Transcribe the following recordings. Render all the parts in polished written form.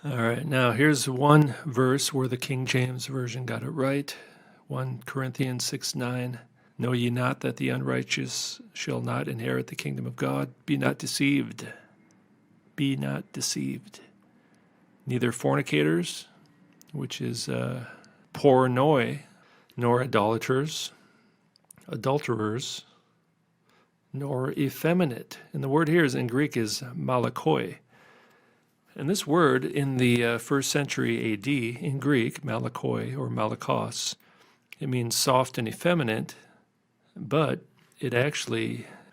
All right, now here's one verse where the King James Version got it right. 1 Corinthians 6:9. Know ye not that the unrighteous shall not inherit the kingdom of God? Be not deceived. Be not deceived. Neither fornicators, which is pornoi, nor idolaters, adulterers, nor effeminate. And the word here is in Greek is malakoi. And this word in the first century AD in Greek, malakoi or malakos, it means soft and effeminate, but it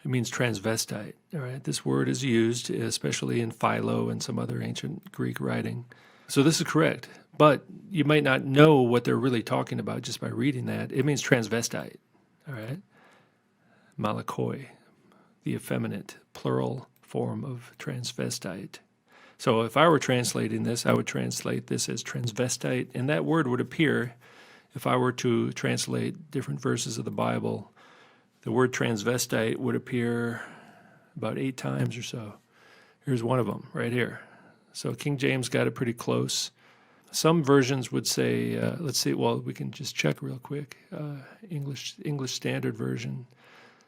means transvestite. All right, this word is used especially in Philo and some other ancient Greek writing. So this is correct, but you might not know what they're really talking about just by reading that. It means transvestite. All right, malakoi, the effeminate plural form of transvestite. So if I were translating this, I would translate this as transvestite, and that word would appear if I were to translate different verses of the Bible. The word transvestite would appear about 8 times or so. Here's one of them right here. So King James got it pretty close. Some versions would say, let's see, well, we can just check real quick. English Standard Version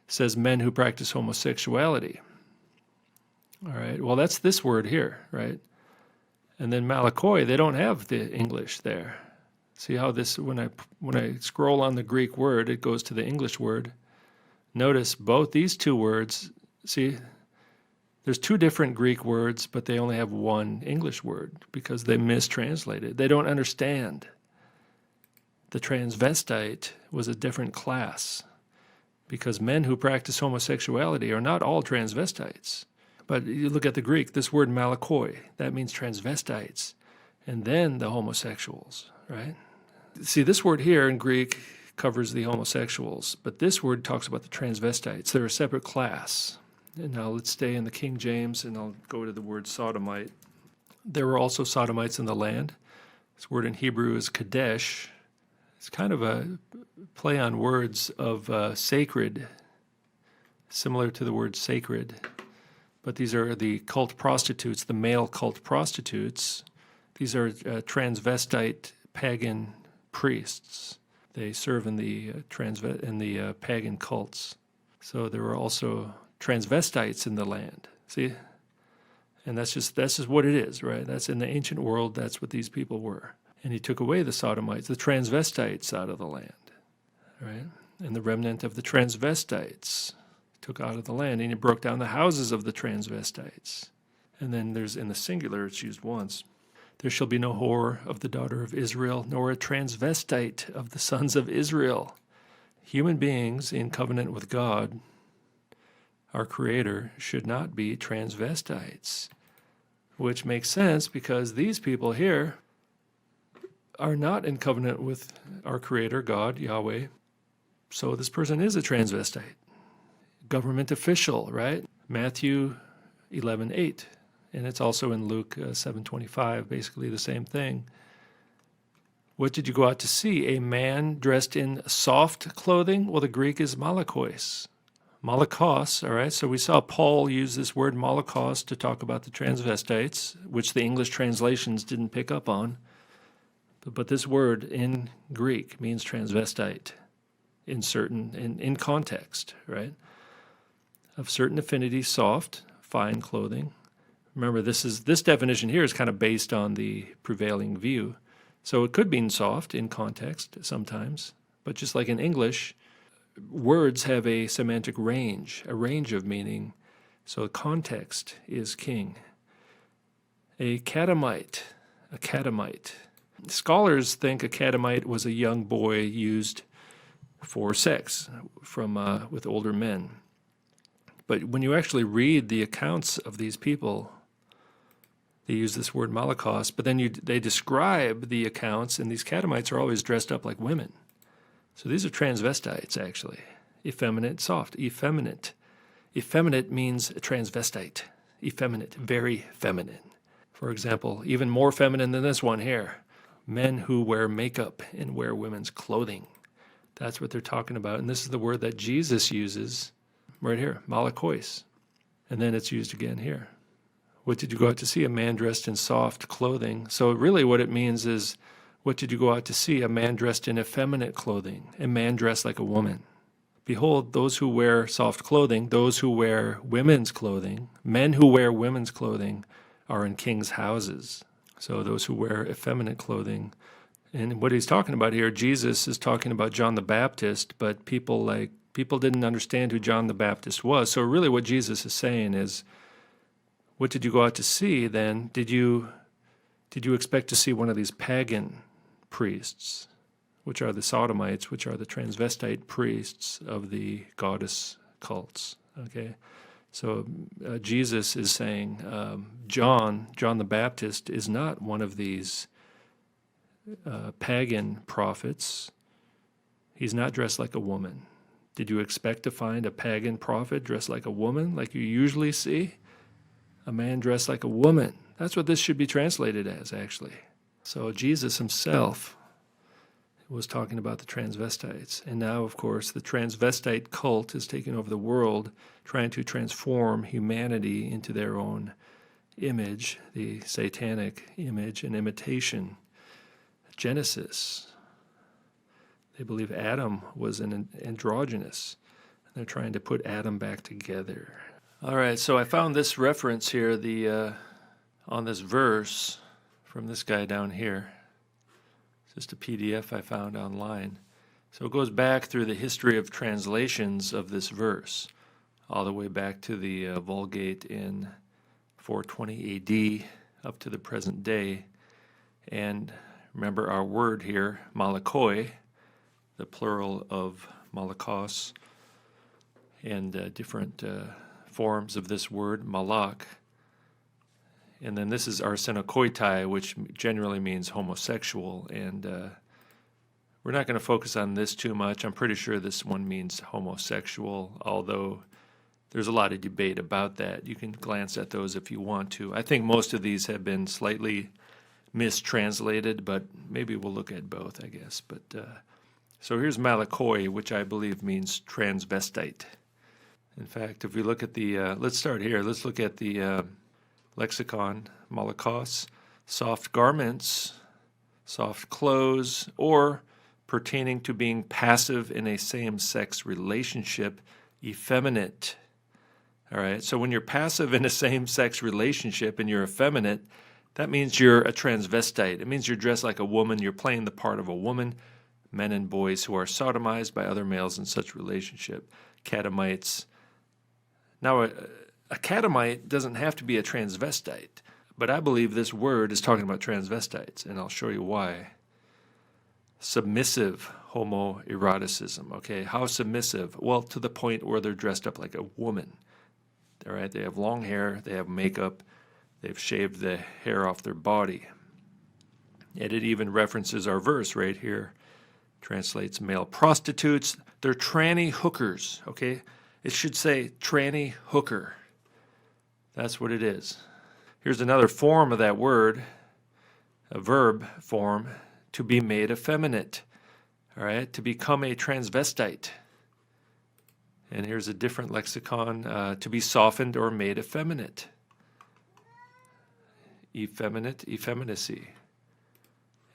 says men who practice homosexuality. All right, well, that's this word here, right? And then malakoi, they don't have the English there. See how this, when I scroll on the Greek word, it goes to the English word. Notice both these two words, see, there's 2 different Greek words, but they only have one English word because they mistranslated. They don't understand. The transvestite was a different class because men who practice homosexuality are not all transvestites. But you look at the Greek, this word malakoi, that means transvestites, and then the homosexuals, right? See, this word here in Greek covers the homosexuals, but this word talks about the transvestites. They're a separate class. And now let's stay in the King James, and I'll go to the word sodomite. There were also sodomites in the land. This word in Hebrew is kadesh. It's kind of a play on words of sacred, similar to the word sacred. But these are the cult prostitutes, the male cult prostitutes. These are transvestite pagan priests. They serve in the pagan cults. So there were also transvestites in the land. See, and that's just what it is, right? That's in the ancient world. That's what these people were. And he took away the sodomites, the transvestites, out of the land, right? And the remnant of the transvestites took out of the land, and he broke down the houses of the transvestites. And then there's, in the singular, it's used once. There shall be no whore of the daughter of Israel, nor a transvestite of the sons of Israel. Human beings in covenant with God, our Creator, should not be transvestites, which makes sense because these people here are not in covenant with our Creator, God, Yahweh. So this person is a transvestite. Government official, right? Matthew 11:8, and it's also in Luke 7:25, basically the same thing. What did you go out to see? A man dressed in soft clothing? Well, the Greek is malakos. Malakos, all right? So we saw Paul use this word malakos to talk about the transvestites, which the English translations didn't pick up on. But this word in Greek means transvestite in context, right? Of certain affinity, soft, fine clothing. Remember, this definition here is kind of based on the prevailing view. So it could mean soft in context sometimes, but just like in English, words have a semantic range, a range of meaning. So context is king. A catamite. Scholars think a catamite was a young boy used for sex with older men. But when you actually read the accounts of these people, they use this word malakos, but then they describe the accounts, and these catamites are always dressed up like women. So these are transvestites, actually. Effeminate, soft, effeminate. Effeminate means transvestite. Effeminate, very feminine. For example, even more feminine than this one here. Men who wear makeup and wear women's clothing. That's what they're talking about. And this is the word that Jesus uses right here, malakos. And then it's used again here. What did you go out to see? A man dressed in soft clothing. So really what it means is, what did you go out to see? A man dressed in effeminate clothing, a man dressed like a woman. Behold, those who wear soft clothing, those who wear women's clothing, men who wear women's clothing are in kings' houses. So those who wear effeminate clothing. And what he's talking about here, Jesus is talking about John the Baptist, but people didn't understand who John the Baptist was. So really what Jesus is saying is, what did you go out to see then? Did you expect to see one of these pagan priests, which are the Sodomites, which are the transvestite priests of the goddess cults? Okay, so Jesus is saying John the Baptist is not one of these pagan prophets. He's not dressed like a woman. Did you expect to find a pagan prophet dressed like a woman, like you usually see? A man dressed like a woman. That's what this should be translated as, actually. So Jesus himself was talking about the transvestites. And now, of course, the transvestite cult is taking over the world, trying to transform humanity into their own image, the satanic image and imitation. Genesis. They believe Adam was an androgynous. And they're trying to put Adam back together. All right, so I found this reference here, on this verse from this guy down here. It's just a PDF I found online. So it goes back through the history of translations of this verse, all the way back to the Vulgate in 420 AD up to the present day. And remember our word here, malakoi, the plural of malakos, and different forms of this word, malak. And then this is arsenokoitai, which generally means homosexual. And we're not going to focus on this too much. I'm pretty sure this one means homosexual, although there's a lot of debate about that. You can glance at those if you want to. I think most of these have been slightly mistranslated, but maybe we'll look at both, I guess. But so here's malakoi, which I believe means transvestite. In fact, if we look at the, let's start here. Let's look at the lexicon, malakos, soft garments, soft clothes, or pertaining to being passive in a same-sex relationship, effeminate. All right, so when you're passive in a same-sex relationship and you're effeminate, that means you're a transvestite. It means you're dressed like a woman, you're playing the part of a woman, men and boys who are sodomized by other males in such relationship, catamites. Now, a catamite doesn't have to be a transvestite, but I believe this word is talking about transvestites, and I'll show you why. Submissive homoeroticism, okay? How submissive? Well, to the point where they're dressed up like a woman, all right? They have long hair, they have makeup, they've shaved the hair off their body. And it even references our verse right here, translates male prostitutes. They're tranny hookers, okay? It should say tranny hooker. That's what it is. Here's another form of that word, a verb form, to be made effeminate, all right, to become a transvestite. And here's a different lexicon, to be softened or made effeminate. Effeminate, effeminacy.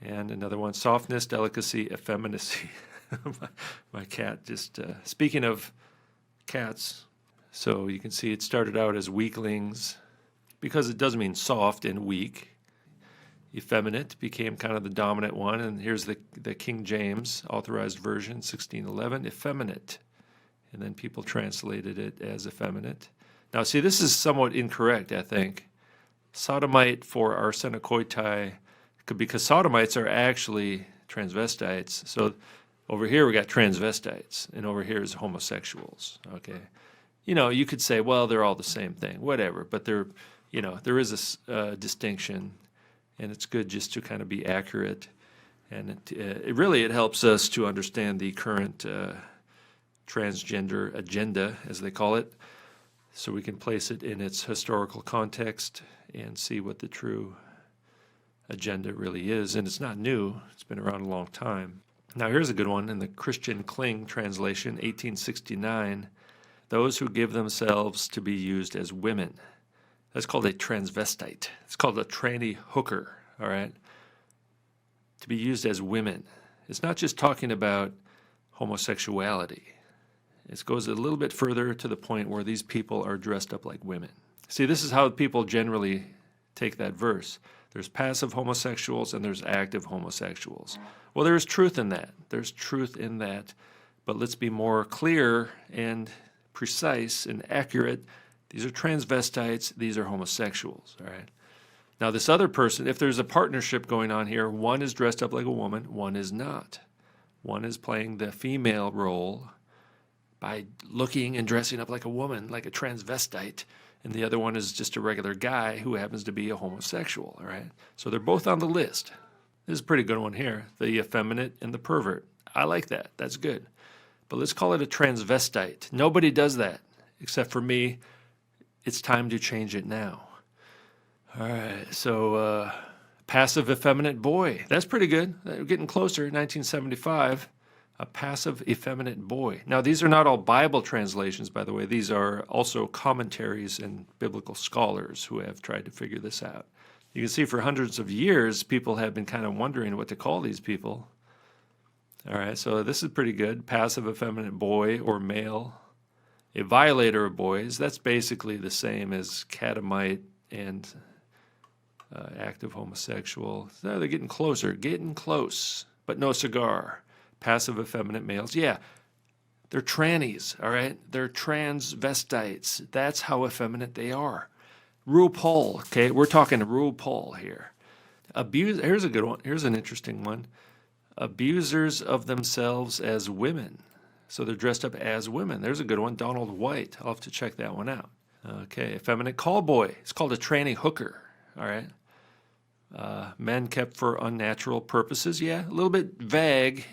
And another one, softness, delicacy, effeminacy. My cat just, speaking of cats, so you can see it started out as weaklings, because it does mean soft and weak. Effeminate became kind of the dominant one, and here's the King James Authorized Version, 1611, effeminate. And then people translated it as effeminate. Now, see, this is somewhat incorrect, I think. Sodomite for arsenokoitai, because sodomites are actually transvestites. So over here we got transvestites, and over here is homosexuals, okay? You know, you could say, well, they're all the same thing, whatever, but there is a distinction, and it's good just to kind of be accurate. And it helps us to understand the current transgender agenda, as they call it, so we can place it in its historical context and see what the true agenda really is. And it's not new. It's been around a long time. Now, here's a good one in the Christian Kling translation, 1869. Those who give themselves to be used as women. That's called a transvestite. It's called a tranny hooker, all right? To be used as women. It's not just talking about homosexuality. It goes a little bit further to the point where these people are dressed up like women. See, this is how people generally take that verse. There's passive homosexuals and there's active homosexuals. Well, there's truth in that. There's truth in that. But let's be more clear and precise and accurate. These are transvestites. These are homosexuals, all right? Now, this other person, if there's a partnership going on here, one is dressed up like a woman, one is not. One is playing the female role by looking and dressing up like a woman, like a transvestite, and the other one is just a regular guy who happens to be a homosexual, all right? So they're both on the list. This is a pretty good one here, the effeminate and the pervert. I like that. That's good. But let's call it a transvestite. Nobody does that except for me. It's time to change it now. All right, so passive effeminate boy. That's pretty good. We're getting closer, 1975. A passive effeminate boy. Now, these are not all Bible translations, by the way. These are also commentaries and biblical scholars who have tried to figure this out. You can see for hundreds of years, people have been kind of wondering what to call these people. All right, so this is pretty good. Passive effeminate boy or male. A violator of boys. That's basically the same as catamite and active homosexual. No, they're getting closer. Getting close, but no cigar. Passive effeminate males. Yeah, they're trannies, all right? They're transvestites. That's how effeminate they are. RuPaul, okay? We're talking RuPaul here. Here's a good one. Here's an interesting one. Abusers of themselves as women. So they're dressed up as women. There's a good one. Donald White. I'll have to check that one out. Okay, effeminate callboy. It's called a tranny hooker, all right? Men kept for unnatural purposes. Yeah, a little bit vague,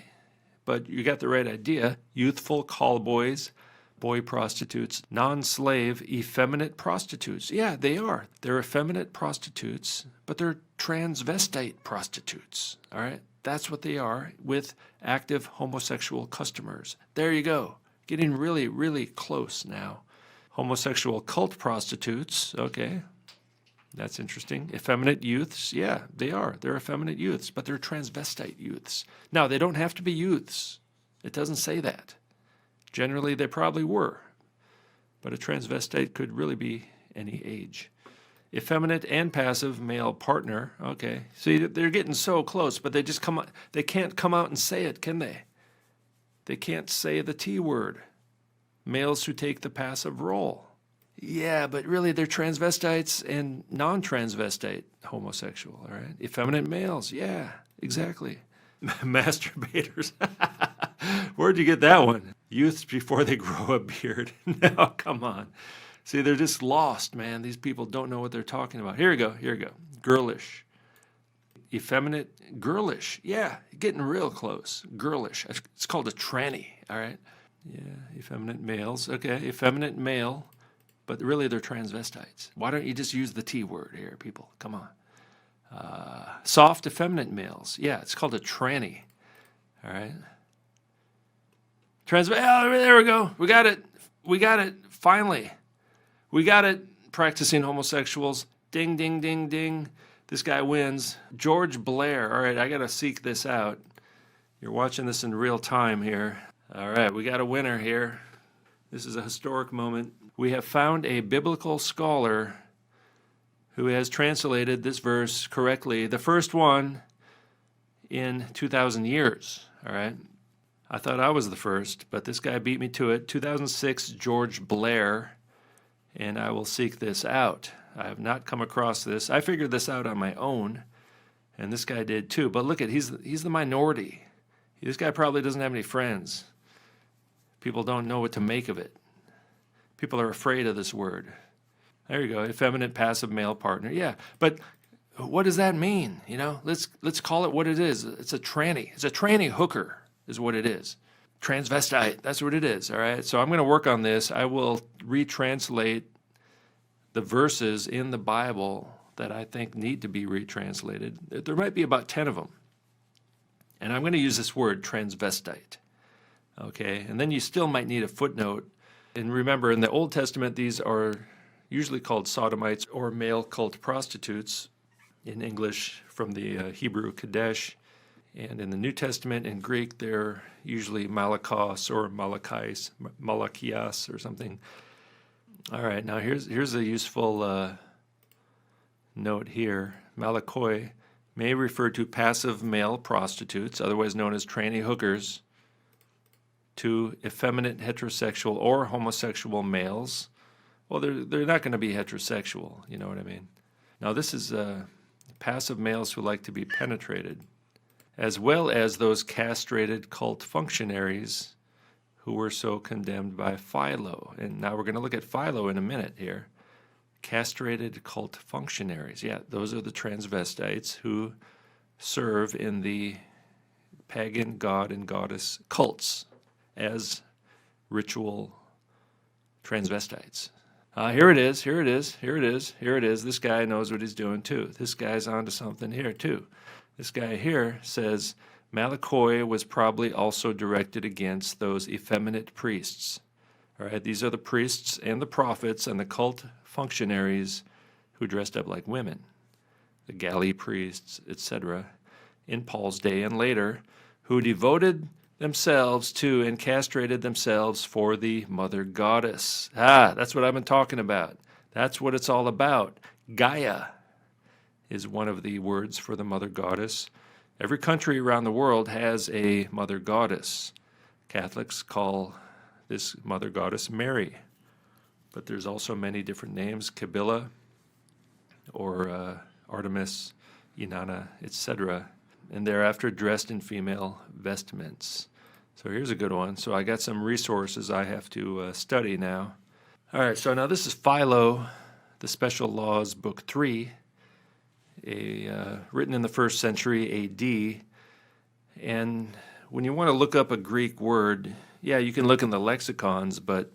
but you got the right idea. Youthful callboys, boy prostitutes, non-slave, effeminate prostitutes. Yeah, they are. They're effeminate prostitutes, but they're transvestite prostitutes, all right? That's what they are with active homosexual customers. There you go. Getting really, really close now. Homosexual cult prostitutes, okay. That's interesting. Effeminate youths, yeah, they are. They're effeminate youths, but they're transvestite youths. Now, they don't have to be youths. It doesn't say that. Generally, they probably were. But a transvestite could really be any age. Effeminate and passive male partner, okay. See, they're getting so close, but they can't come out and say it, can they? They can't say the T word. Males who take the passive role. Yeah, but really they're transvestites and non-transvestite homosexual, all right? Effeminate males, yeah, exactly. Masturbators. Where'd you get that one? Youths before they grow a beard. No, come on. See, they're just lost, man. These people don't know what they're talking about. Here we go. Girlish. Effeminate, girlish. Yeah, getting real close. Girlish. It's called a tranny, all right? Yeah, effeminate males. Okay, effeminate male. But really, they're transvestites. Why don't you just use the T word here, people? Come on. Soft, effeminate males. Yeah, it's called a tranny. All right. Oh, there we go. We got it. Finally. We got it. Practicing homosexuals. Ding, ding, ding, ding. This guy wins. George Blair. All right, I got to seek this out. You're watching this in real time here. All right, we got a winner here. This is a historic moment. We have found a biblical scholar who has translated this verse correctly, the first one in 2,000 years, all right? I thought I was the first, but this guy beat me to it. 2006, George Blair, and I will seek this out. I have not come across this. I figured this out on my own, and this guy did too. But look he's the minority. This guy probably doesn't have any friends. People don't know what to make of it. People are afraid of this word. There you go, effeminate passive male partner. Yeah, but what does that mean? You know, let's call it what it is. It's a tranny. It's a tranny hooker is what it is. Transvestite, that's what it is, all right? So I'm going to work on this. I will retranslate the verses in the Bible that I think need to be retranslated. There might be about 10 of them. And I'm going to use this word, transvestite, okay? And then you still might need a footnote. And remember, in the Old Testament, these are usually called sodomites or male cult prostitutes in English from the Hebrew Kadesh. And in the New Testament in Greek, they're usually Malakos or Malachias or something. All right, now here's a useful note here. Malakoi may refer to passive male prostitutes, otherwise known as tranny hookers, to effeminate heterosexual or homosexual males. Well, they're not going to be heterosexual, you know what I mean? Now this is passive males who like to be penetrated, as well as those castrated cult functionaries who were so condemned by Philo. And now we're going to look at Philo in a minute here. Castrated cult functionaries. Yeah, those are the transvestites who serve in the pagan god and goddess cults as ritual transvestites. Here it is, here it is, here it is, here it is. This guy knows what he's doing too. This guy's onto something here too. This guy here says Malakoi was probably also directed against those effeminate priests. All right, these are the priests and the prophets and the cult functionaries who dressed up like women, the galley priests, etc., in Paul's day and later, who devoted themselves to and castrated themselves for the mother goddess. That's what I've been talking about. That's what it's all about. Gaia is one of the words for the mother goddess. Every country around the world has a mother goddess. Catholics call this mother goddess Mary, but there's also many different names, Kabila or Artemis, Inanna, etc., and thereafter dressed in female vestments. So here's a good one. So I got some resources I have to study now. All right, so now this is Philo, the Special Laws, Book 3, written in the 1st century AD. And when you want to look up a Greek word, yeah, you can look in the lexicons, but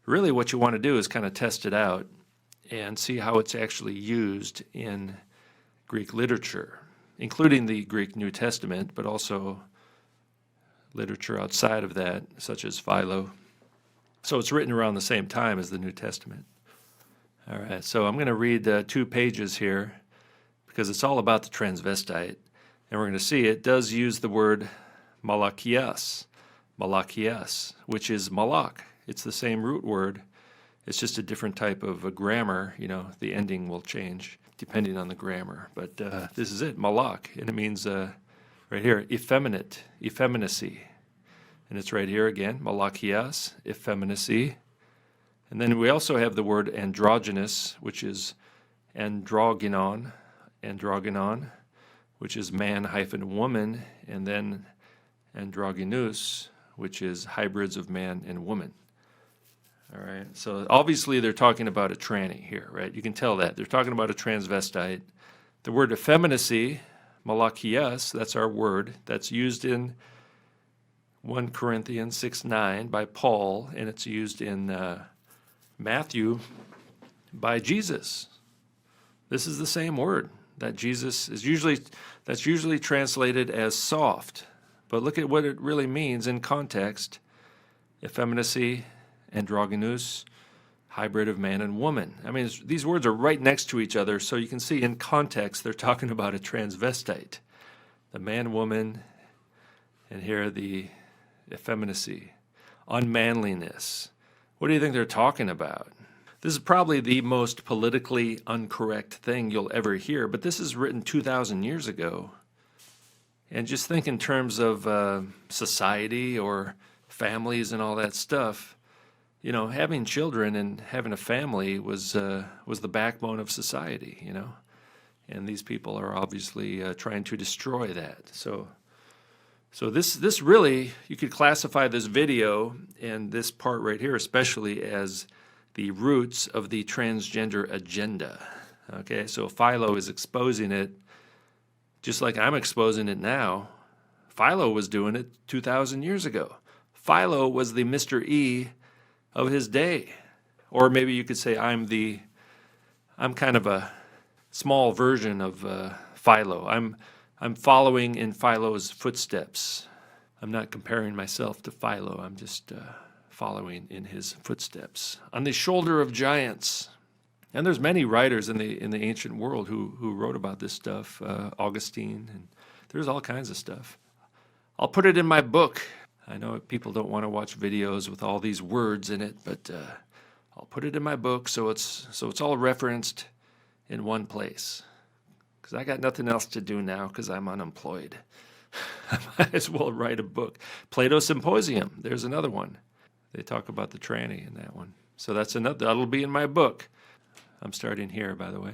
really what you want to do is kind of test it out and see how it's actually used in Greek literature, including the Greek New Testament, but also literature outside of that, such as Philo. So it's written around the same time as the New Testament. All right, so I'm going to read 2 pages here because it's all about the transvestite, and we're going to see it does use the word malachias, which is malak. It's the same root word. It's just a different type of grammar. You know, the ending will change depending on the grammar. But this is it, malak, and it means right here, effeminate, effeminacy. And it's right here again, malachias, effeminacy. And then we also have the word androgynous, which is androgynon, which is man-woman, and then androgynous, which is hybrids of man and woman. All right, so obviously they're talking about a tranny here, right? You can tell that. They're talking about a transvestite. The word effeminacy, malachias, that's our word. That's used in 1 Corinthians 6:9 by Paul, and it's used in Matthew by Jesus. This is the same word that Jesus is usually translated as soft. But look at what it really means in context. Effeminacy, androgynous, hybrid of man and woman. I mean, these words are right next to each other, so you can see in context they're talking about a transvestite. The man-woman, and here the effeminacy, unmanliness. What do you think they're talking about? This is probably the most politically incorrect thing you'll ever hear, but this is written 2,000 years ago. And just think in terms of society or families and all that stuff. You know, having children and having a family was the backbone of society, you know. And these people are obviously trying to destroy that. So this really, you could classify this video and this part right here especially as the roots of the transgender agenda. Okay, so Philo is exposing it just like I'm exposing it now. Philo was doing it 2,000 years ago. Philo was the Mr. E of his day. Or maybe you could say I'm kind of a small version of Philo. I'm following in Philo's footsteps. I'm not comparing myself to Philo. I'm just following in his footsteps. On the shoulder of giants. And there's many writers in the ancient world who wrote about this stuff, Augustine, and there's all kinds of stuff. I'll put it in my book. I know people don't want to watch videos with all these words in it, but I'll put it in my book so it's all referenced in one place. Because I got nothing else to do now because I'm unemployed. I might as well write a book. Plato's Symposium, there's another one. They talk about the tranny in that one. So that'll be in my book. I'm starting here, by the way.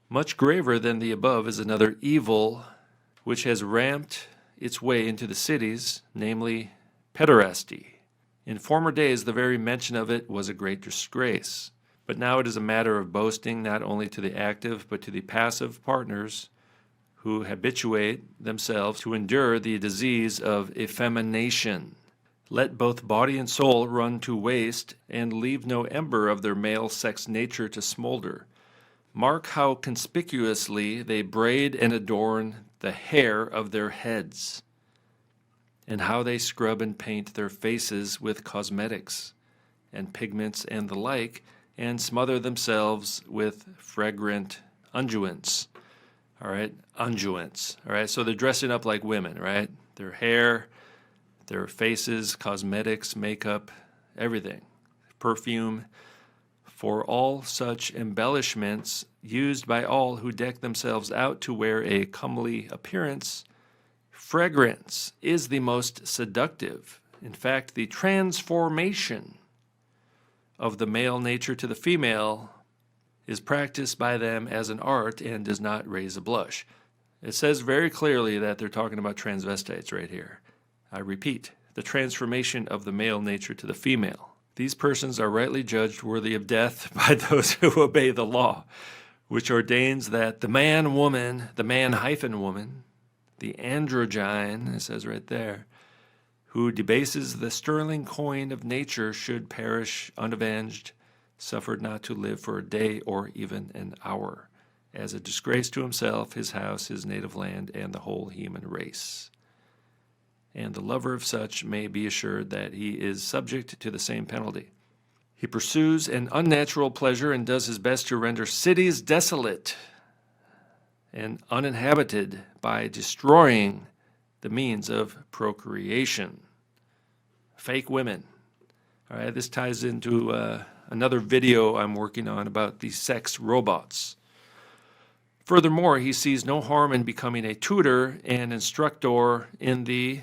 Much graver than the above is another evil which has ramped its way into the cities, namely pederasty. In former days, the very mention of it was a great disgrace. But now it is a matter of boasting not only to the active but to the passive partners who habituate themselves to endure the disease of effemination. Let both body and soul run to waste, and leave no ember of their male sex nature to smolder. Mark how conspicuously they braid and adorn the hair of their heads, and how they scrub and paint their faces with cosmetics and pigments and the like, and smother themselves with fragrant unguents. All right, unguents. All right, so they're dressing up like women, right? Their hair, their faces, cosmetics, makeup, everything, perfume, for all such embellishments used by all who deck themselves out to wear a comely appearance. Fragrance is the most seductive. In fact, the transformation of the male nature to the female is practiced by them as an art and does not raise a blush. It says very clearly that they're talking about transvestites right here. I repeat, the transformation of the male nature to the female. These persons are rightly judged worthy of death by those who obey the law, which ordains that the man-woman, the man-woman, the androgyne, it says right there, who debases the sterling coin of nature should perish unavenged, suffered not to live for a day or even an hour, as a disgrace to himself, his house, his native land, and the whole human race. And the lover of such may be assured that he is subject to the same penalty. He pursues an unnatural pleasure and does his best to render cities desolate and uninhabited by destroying the means of procreation. Fake women. All right, this ties into another video I'm working on about the sex robots. Furthermore, he sees no harm in becoming a tutor and instructor in the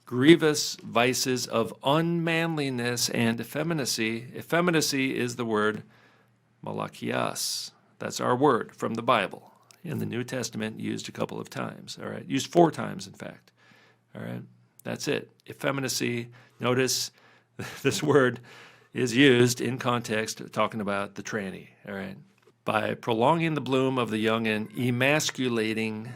grievous vices of unmanliness and effeminacy. Effeminacy is the word malachias. That's our word from the Bible. In the New Testament, used a couple of times. All right, used 4 times, in fact. All right, that's it. Effeminacy. Notice this word is used in context talking about the tranny. All right, by prolonging the bloom of the young and emasculating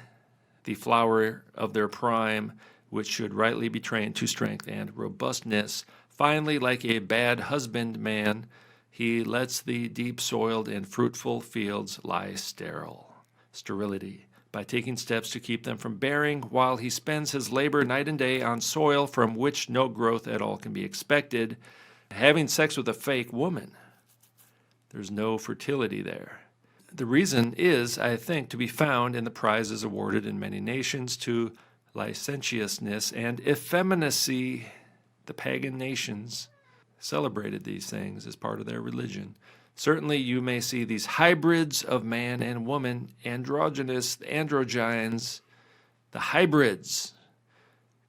the flower of their prime, which should rightly be trained to strength and robustness. Finally, like a bad husbandman, he lets the deep-soiled and fruitful fields lie sterility, by taking steps to keep them from bearing, while he spends his labor night and day on soil from which no growth at all can be expected. Having sex with a fake woman, there's no fertility there. The reason is, I think, to be found in the prizes awarded in many nations to licentiousness and effeminacy. The pagan nations celebrated these things as part of their religion. Certainly you may see these hybrids of man and woman, androgynous, androgynes, the hybrids,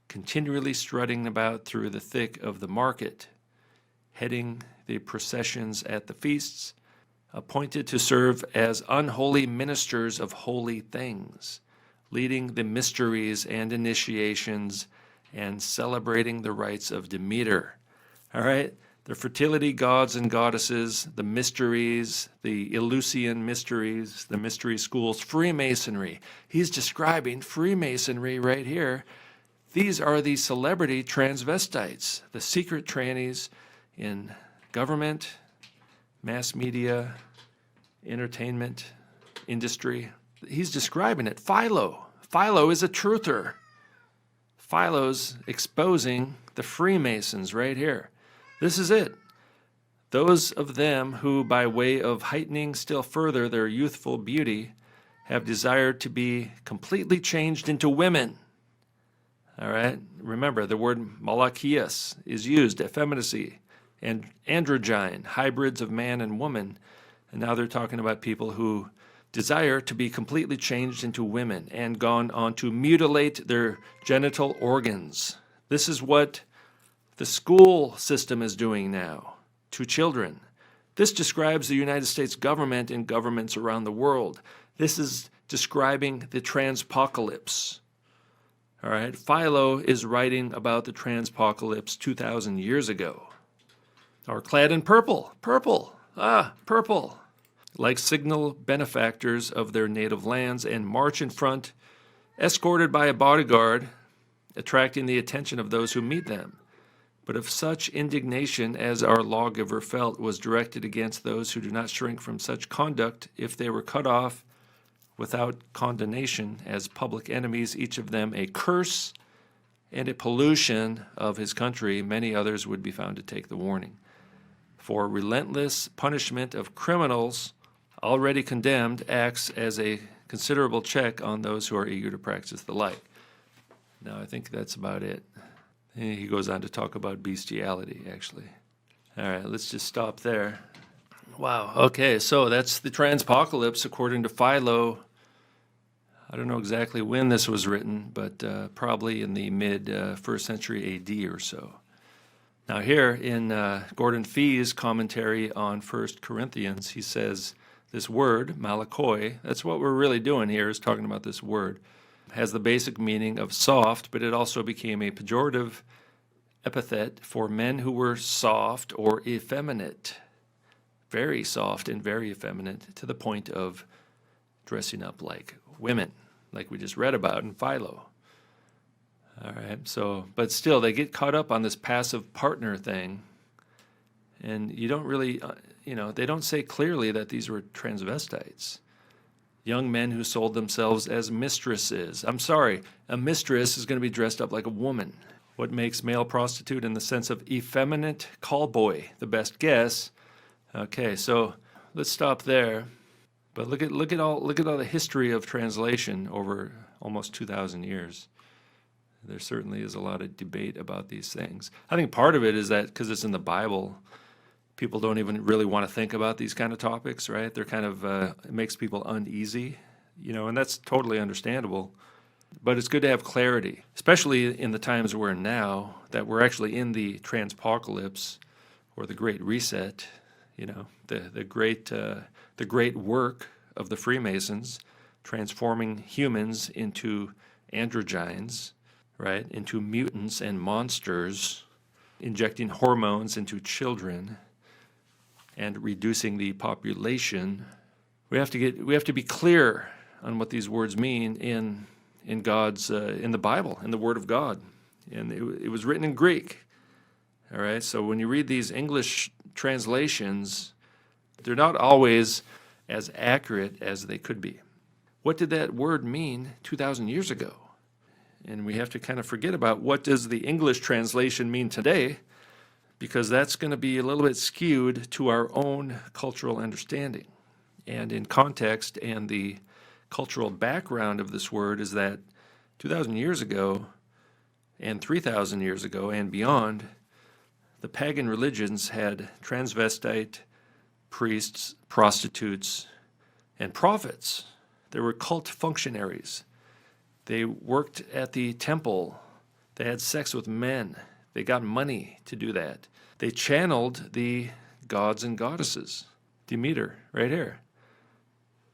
continually strutting about through the thick of the market, heading the processions at the feasts, appointed to serve as unholy ministers of holy things, leading the mysteries and initiations, and celebrating the rites of Demeter. All right? The fertility gods and goddesses, the mysteries, the Eleusinian mysteries, the mystery schools, Freemasonry. He's describing Freemasonry right here. These are the celebrity transvestites, the secret trannies in government, mass media, entertainment, industry. He's describing it. Philo. Philo is a truther. Philo's exposing the Freemasons right here. This is it. Those of them who, by way of heightening still further their youthful beauty, have desired to be completely changed into women. All right? Remember, the word malachias is used, effeminacy, and androgyne, hybrids of man and woman. And now they're talking about people who desire to be completely changed into women and gone on to mutilate their genital organs. This is what the school system is doing now to children. This describes the United States government and governments around the world. This is describing the transpocalypse. All right, Philo is writing about the transpocalypse 2,000 years ago. Are clad in purple, purple, purple, like signal benefactors of their native lands, and march in front, escorted by a bodyguard, attracting the attention of those who meet them. But if such indignation as our lawgiver felt was directed against those who do not shrink from such conduct, if they were cut off without condemnation as public enemies, each of them a curse and a pollution of his country, many others would be found to take the warning. For relentless punishment of criminals already condemned acts as a considerable check on those who are eager to practice the like. Now, I think that's about it. He goes on to talk about bestiality, actually. All right, let's just stop there. Wow, okay, so that's the transpocalypse according to Philo. I don't know exactly when this was written, but probably in the mid-1st century A.D. or so. Now here in Gordon Fee's commentary on 1 Corinthians, he says this word, malakoi, that's what we're really doing here, is talking about this word, has the basic meaning of soft, but it also became a pejorative epithet for men who were soft or effeminate, very soft and very effeminate, to the point of dressing up like women, like we just read about in Philo. All right, so, but still, they get caught up on this passive partner thing, and you don't really, they don't say clearly that these were transvestites. Young men who sold themselves as mistresses. I'm sorry, a mistress is going to be dressed up like a woman. What makes male prostitute in the sense of effeminate callboy the best guess? Okay, so let's stop there. But look at all the history of translation over almost 2,000 years. There certainly is a lot of debate about these things. I think part of it is that because it's in the Bible, people don't even really want to think about these kind of topics, right? They're kind of, it makes people uneasy, and that's totally understandable. But it's good to have clarity, especially in the times we're in now, that we're actually in the transpocalypse or the Great Reset, the great work of the Freemasons, transforming humans into androgynes, right, into mutants and monsters, injecting hormones into children, and reducing the population. We have to be clear on what these words mean in God's in the Bible, in the Word of God, and it was written in Greek. All right, so when you read these English translations, they're not always as accurate as they could be. What did that word mean 2,000 years ago? And we have to kind of forget about what does the English translation mean today, because that's going to be a little bit skewed to our own cultural understanding. And in context and the cultural background of this word is that 2,000 years ago and 3,000 years ago and beyond, the pagan religions had transvestite priests, prostitutes, and prophets. There were cult functionaries. They worked at the temple. They had sex with men. They got money to do that. They channeled the gods and goddesses. Demeter, right here.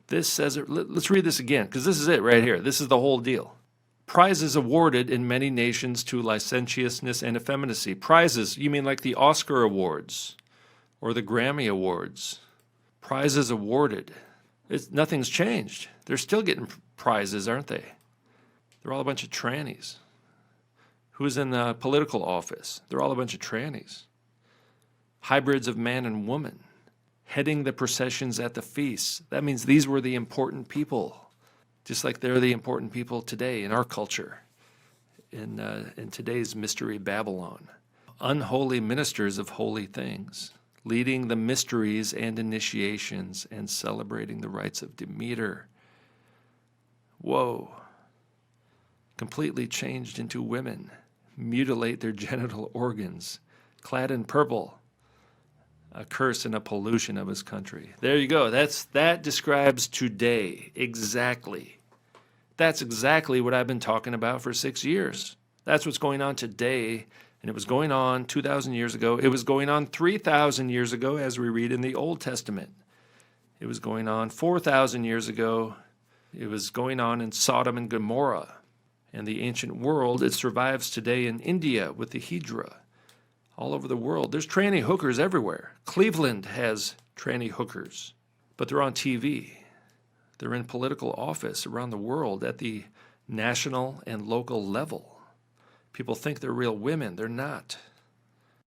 This says it. Let's read this again, because this is it right here. This is the whole deal. Prizes awarded in many nations to licentiousness and effeminacy. Prizes, you mean like the Oscar Awards or the Grammy Awards? Prizes awarded. Nothing's changed. They're still getting prizes, aren't they? They're all a bunch of trannies. Who's in the political office? They're all a bunch of trannies. Hybrids of man and woman. Heading the processions at the feasts. That means these were the important people, just like they're the important people today in our culture, in today's Mystery Babylon. Unholy ministers of holy things. leading the mysteries and initiations, and celebrating the rites of Demeter. Whoa. Completely changed into women, mutilate their genital organs, clad in purple, a curse and a pollution of his country. There you go. That describes today exactly. That's exactly what I've been talking about for 6 years. That's what's going on today, and it was going on 2,000 years ago. It was going on 3,000 years ago, as we read in the Old Testament. It was going on 4,000 years ago. It was going on in Sodom and Gomorrah. And the ancient world, it survives today in India with the Hijra. All over the world. There's tranny hookers everywhere. Cleveland has tranny hookers, but they're on TV. They're in political office around the world at the national and local level. People think they're real women. They're not.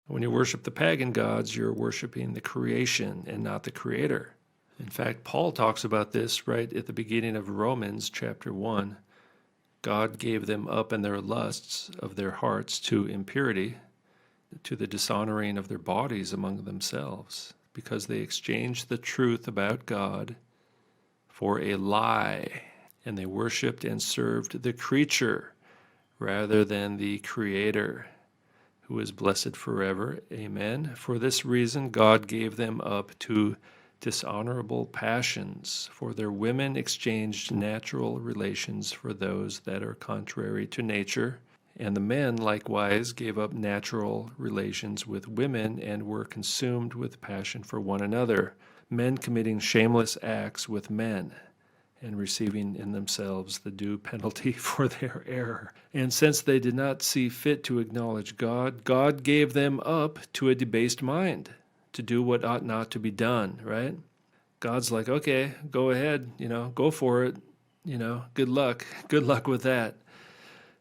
When you worship the pagan gods, you're worshiping the creation and not the creator. In fact, Paul talks about this right at the beginning of Romans chapter 1. God gave them up in their lusts of their hearts to impurity, to the dishonoring of their bodies among themselves, because they exchanged the truth about God for a lie, and they worshipped and served the creature rather than the Creator, who is blessed forever. Amen. For this reason, God gave them up to dishonorable passions, for their women exchanged natural relations for those that are contrary to nature. And the men likewise gave up natural relations with women and were consumed with passion for one another, men committing shameless acts with men and receiving in themselves the due penalty for their error. And since they did not see fit to acknowledge God, God gave them up to a debased mind to do what ought not to be done, right? God's like, okay, go ahead, go for it, good luck with that.